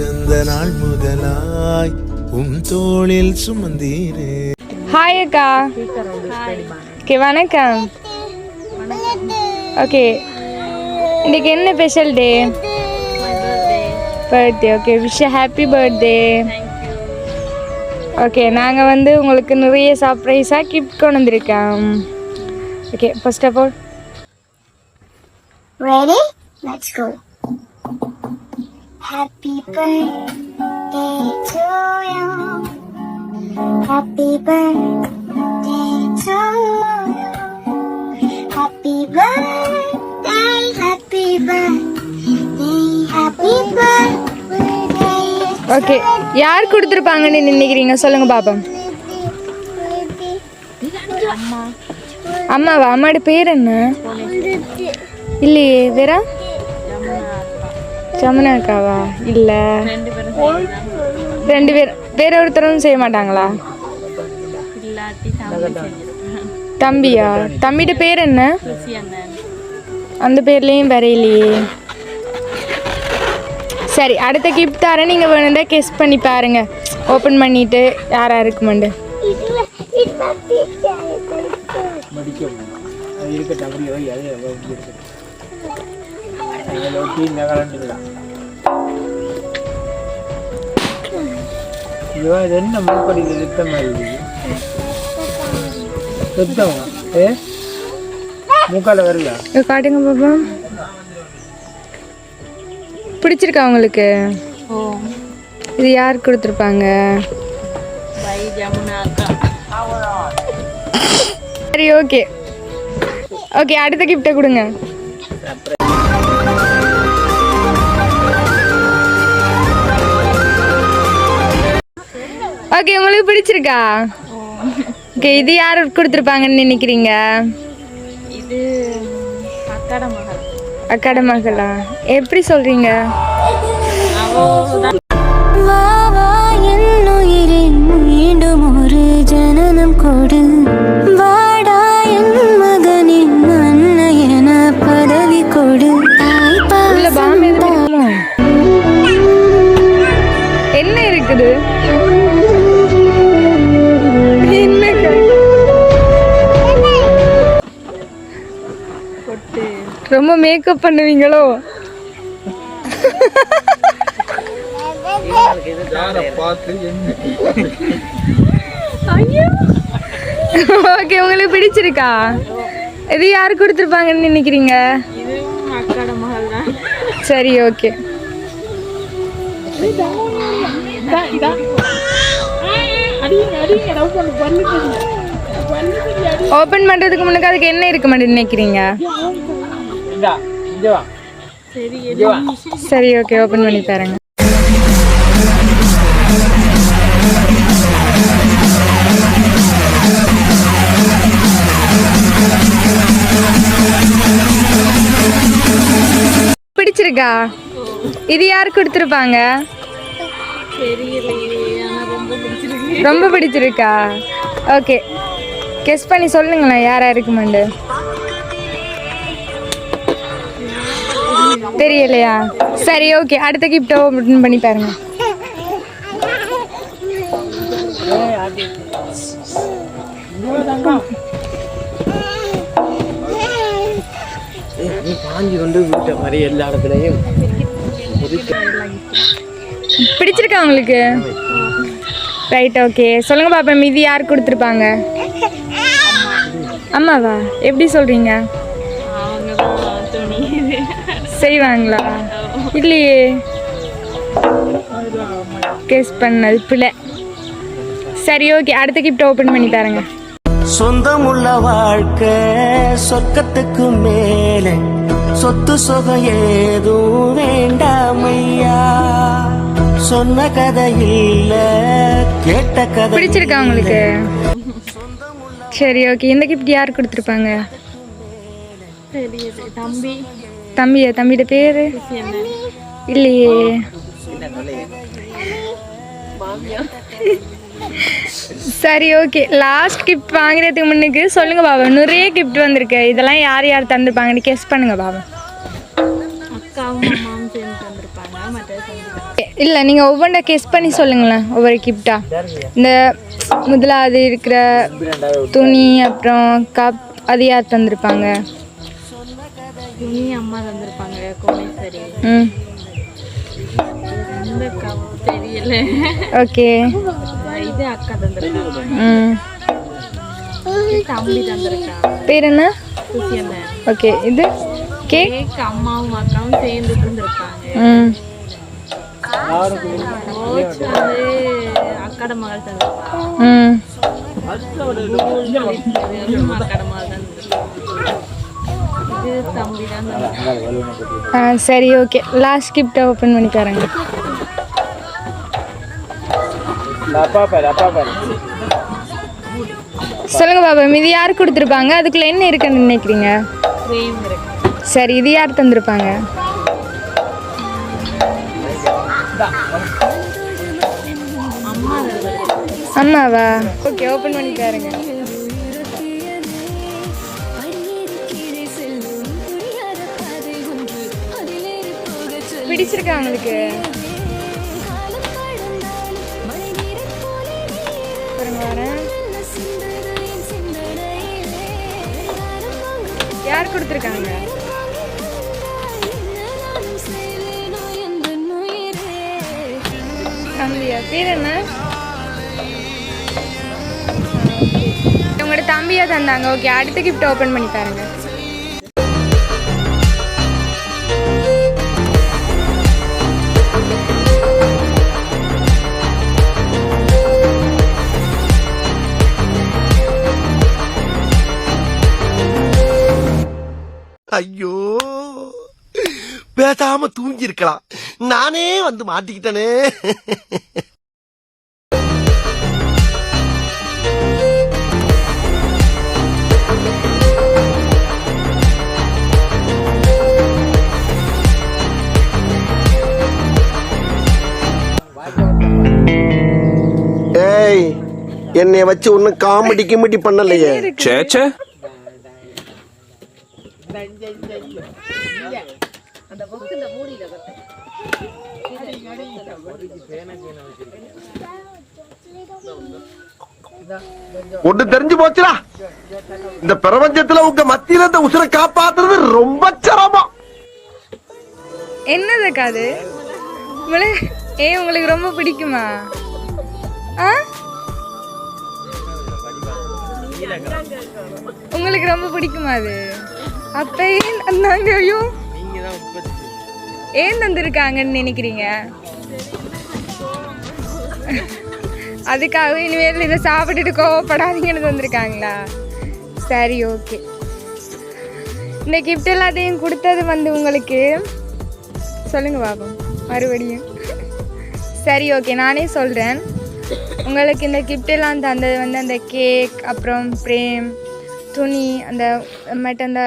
பிறந்த நாள் முதலாய் தோளில் சுமந்தீரே. ஹாய் அக்கா. ஓகே வணக்கம். ஓகே இன்னைக்கு என்ன special day? Birthday. Okay wish happy birthday. Okay நாங்கள் உங்களுக்கு நிறைய சர்ப்ரைஸாக கிஃப்ட் கொண்டு வந்திருக்கோம். Okay first of all ready, let's go. Happy birthday to you, happy birthday to you, happy birthday, happy birthday, happy birthday. Okay யார் கொடுத்துருப்பாங்கன்னு நினைக்கிறீங்க சொல்லுங்க பாப்போம். அம்மாவா? அம்மாவோட பேர் என்ன? இல்லையே வேற? ஜமுனா அக்காவா? இல்லை ரெண்டு பேர் வேற ஒருத்தரும் செய்ய மாட்டாங்களா? தம்பியா? தம்பியோட பேர் என்ன? அந்த பேர்லேயும் வேற இல்லையே. சரி அடுத்த கிஃப்ட் தரேன், நீங்கள் வேணுண்டா கெஸ் பண்ணி பாருங்க. ஓப்பன் பண்ணிட்டு யாரா இருக்குமாண்டு. காட்டுங்க பாப்பா. பிடிச்சிருக்கா உங்களுக்கு? இது யார் கொடுத்துருப்பாங்க? சரி ஓகே ஓகே அடுத்த கிஃப்ட்டை கொடுங்க. ஓகே உங்களுக்கு பிடிச்சிருக்கா? ஓகே இது யார் கொடுத்துருப்பாங்கன்னு நினைக்கிறீங்க? இது அக்காட மகள். அக்காட மகளா? எப்படி சொல்றீங்க? மீண்டும் ஒரு ஜனனம் கொடு, வாடா என் மகனின் அன்னையன பதவி கொடு. என்ன இருக்குது? ரொம்ப மேக்கப் பண்ணுவீங்களோ? ஓகே உங்களுக்கு பிடிச்சிருக்கா? இது யாரு கொடுத்துருப்பாங்கன்னு நினைக்கிறீங்க? சரி ஓகே ஓபன் பண்றதுக்கு முன்னாடி அதுக்கு என்ன இருக்க மாட்டேன்னு நினைக்கிறீங்க? சரி ஓகே ஓபன் பண்ணி பாருங்க. பிடிச்சிருக்கா? இது யார் கொடுத்துருப்பாங்க? ரொம்ப பிடிச்சிருக்கா? ஓகே கெஸ் பண்ணி சொல்லுங்களேன் யாரா இருக்குமாண்டு. தெரியலையா? சரி ஓகே அடுத்த கிஃப்ட் ஓபன் பண்ணி பாருங்க. பிடிச்சிருக்கா உங்களுக்கு? ரைட் ஓகே சொல்லுங்க பாப்பா மீதி யார் கொடுத்துருப்பாங்க? அம்மாவா? எப்படி சொல்றீங்க? செய்வாங்களா? இல்லையே கெஸ் பண்ணது பிள்ளை. சரி ஓகே அடுத்த கிஃப்ட் ஓபன் பண்ணி பாருங்க. சொந்தமுள்ள வாழ்க்கை சொர்க்கத்துக்கு மேலே, சொத்து சொகம் ஏதும் வேண்டாமையா, சொன்ன கதை இல்ல கேட்ட கதை. பிடிச்சிருக்கா உங்களுக்கு? சரி ஓகே இந்த கிஃப்ட் யார் கொடுத்துருப்பாங்க? தம்பி. தம்பியா? தம்பியோட பேரு? இல்லையே. சரி ஓகே லாஸ்ட் கிஃப்ட் வாங்குறதுக்கு முன்னுக்கு சொல்லுங்க பாபா. நிறைய கிஃப்ட் வந்திருக்கு, இதெல்லாம் யார் யார் தந்திருப்பாங்கன்னு கெஸ் பண்ணுங்க பாபா. அக்காவும் அம்மாவும் சேர்ந்து தந்திருப்பாங்க. மற்ற இல்லை நீங்கள் ஒவ்வொன்றா கெஸ் பண்ணி சொல்லுங்களேன் ஒவ்வொரு கிஃப்டா. இந்த முதலாவது இருக்கிற துணி அப்புறம் கப் அது யார் தந்திருப்பாங்க? துணி அம்மா தந்திருப்பாங்க கோமேஸ்வரி. இந்த கப் தெரியல. ஓகே. இது அக்கா தந்திருக்காங்க. தம்பி தந்திருக்கா. பேர் என்ன? சுசியண்ணன். ஓகே. இது கேக் அம்மாவும் அக்காவும் சேர்ந்து தந்திருப்பாங்க. வாட்ச் வந்து அக்காட மகள் தந்திருப்பாங்க. அக்காட மகள் தந்திருப்பாங்க. இது தம்பி தான் தந்திருக்காங்க. சரி ஓகே. லாஸ்ட் கிஃப்டை ஓப்பன் பண்ணி தரேங்க. சொல்லுங்க பாபா, இது யார் கொடுத்துருப்பாங்க? அதுக்குள்ள என்ன இருக்குன்னு நினைக்கிறீங்க? சரி, இது யார் தந்திருப்பாங்க? அம்மாவா? ஓகே, ஓப்பன் பண்ணி பாருங்க. பிடிச்சிருக்கா உங்களுக்கு? யார் கொடுத்துருக்காங்க? தம்பியா? பேர் என்ன? உங்களோட தம்பியா தந்தாங்க. ஓகே, அடுத்த கிஃப்ட் ஓப்பன் பண்ணி பாருங்க. ஐயோ, பேசாம தூங்கி இருக்கலாம். நானே வந்து மாட்டிக்கிட்டனே. ஏய், என்னைய வச்சு ஒன்னும் காமெடி கிமெடி பண்ணலையே. சேச்சே, ஒண்ணு தெரிஞ்சு போச்சுடா. இந்த பிரபஞ்சத்துல உங்க மத்தியில இந்த உசுரை காப்பாத்துறது ரொம்ப சிரமம். என்னது காது? உங்களுக்கு ரொம்ப பிடிக்குமா? உங்களுக்கு ரொம்ப பிடிக்குமா அது? அப்ப ஏன் தந்தாங்க? ஐயோ, ஏன் தந்திருக்காங்கன்னு நினைக்கிறீங்க? அதுக்காக இனிமேல் இதை சாப்பிட்டுட்டு கோவப்படாதீங்கன்னு தந்திருக்காங்களா? சரி ஓகே. இந்த கிஃப்ட் எல்லாத்தையும் கொடுத்தது வந்து உங்களுக்கு சொல்லுங்க பாப்போம் மறுபடியும். சரி ஓகே, நானே சொல்கிறேன். உங்களுக்கு இந்த கிஃப்ட் எல்லாம் தந்தது வந்து அந்த கேக், அப்புறம் பிரேம், துணி, அந்த மற்ற அந்த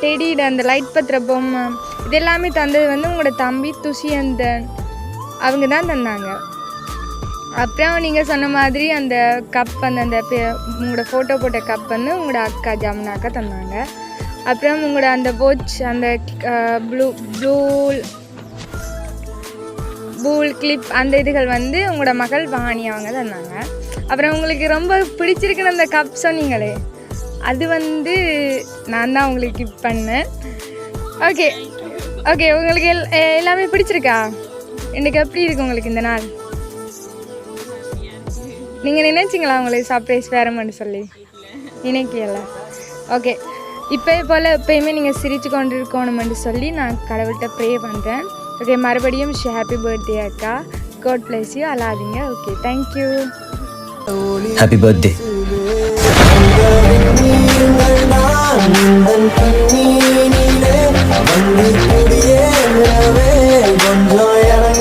டெடியோட அந்த லைட் பத்திர பொம்மை, இது எல்லாமே தந்தது வந்து உங்களோட தம்பி துஷியந்தன் அவங்க தான் தந்தாங்க. அப்புறம் நீங்கள் சொன்ன மாதிரி அந்த கப் வந்து அந்த உங்களோட ஃபோட்டோ போட்ட கப் வந்து உங்களோட அக்கா ஜமுனா அக்கா தந்தாங்க. அப்புறம் உங்களோட அந்த வாட்ச், அந்த பூல் கிளிப், அந்த இதுகள் வந்து உங்களோட மகள் வாணி அவங்க தந்தாங்க. அப்புறம் உங்களுக்கு ரொம்ப பிடிச்சிருக்குன்னு அந்த கப் சொன்னீங்களே, அது வந்து நான் தான் உங்களுக்கு கிஃப்ட் பண்ணேன். ஓகே ஓகே, உங்களுக்கு எல்லாமே பிடிச்சிருக்கா? எனக்கு எப்படி இருக்கு உங்களுக்கு இந்த நாள்? நீங்கள் நினைச்சிங்களா உங்களுக்கு சர்ப்ரைஸ் வேறமான்னு சொல்லி? நினைக்கல. ஓகே, இப்போ போல் எப்பயுமே நீங்கள் சிரித்து கொண்டு இருக்கணுமென்று சொல்லி நான் கடவுள்கிட்ட ப்ரே பண்ணுறேன். ஓகே, மறுபடியும் ஹாப்பி பர்த்டே அக்கா. God bless you. அழாதீங்க. Okay, thank you. Happy birthday. கொஞ்சம்